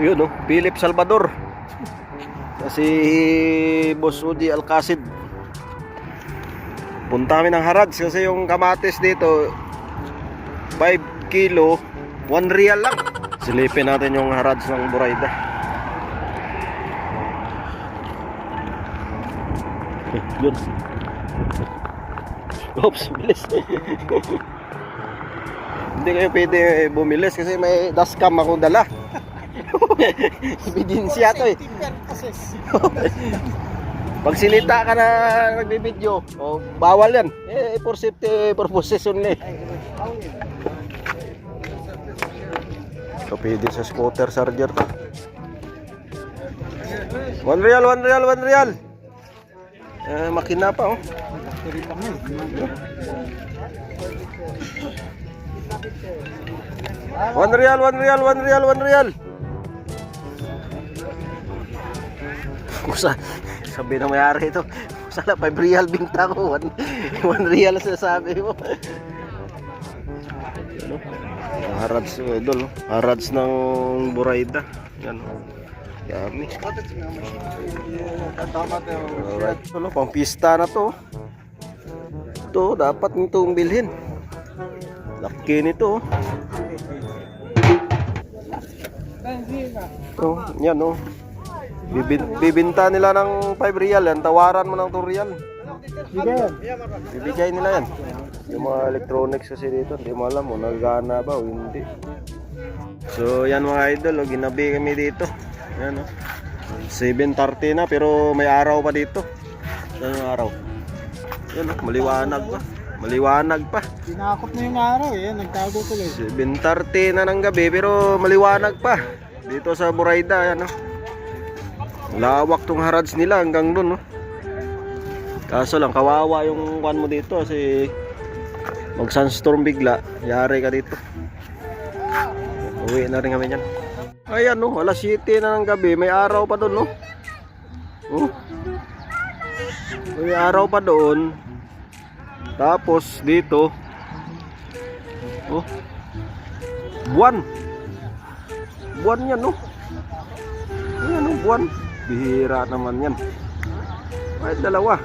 Yun no, Philip Salvador. Kasi Boss Udi Alcacid. Punta kami ng Harads kasi yung kamatis dito 5 kilo 1 real lang. Silipin natin yung Harads ng Burayda. Yun. Oops, bilis. Hindi kayo pwede bumilis kasi may dashcam ako dala. Ebidensya to eh. Pag sinita ka na nagbibideo, oh, bawal yan. For safety purposes only. So pwede sa scooter charger to. 1 real, 1 real, 1 real. Makina pa oh. 1 real, 1 real, 1 real, 1 real. Kusa, sabi na mayari ito. Kusala 5 real binta ko. 1 real sasabi mo. Harads idol, Harads ng Burayda. Yan. Yummy. Alright, so, pang pista na to. Ito, dapat nitong bilhin. Laki nito. Oh, yan oh. Bibinta nila ng 5 real yan. Tawaran mo ng 2 real. Bibigay nila yan. Yung mga electronics kasi dito, hindi mo alam mo nagana ba o hindi. So yan mga idol, oh, ginabi kami dito. Yan oh. 7:30 na pero may araw pa dito. Yan yung araw. Yan oh, maliwanag pa. Maliwanag pa. Tinakot na yung araw eh, nagtago tuloy. 7:30 na ng gabi pero maliwanag pa. Dito sa Burayda yan oh. Lawak tong Harads nila hanggang doon no. Kaso lang kawawa yung kwan mo dito kasi mag sunstorm bigla, yari ka dito. Uwi na rin kami dyan. Ayan no, alas 7 na ng gabi, may araw pa doon no. Oh. May araw pa doon. Tapos dito oh, buwan yan no. Ayan no, buwan. Bihira naman yan. Ay, dalawa.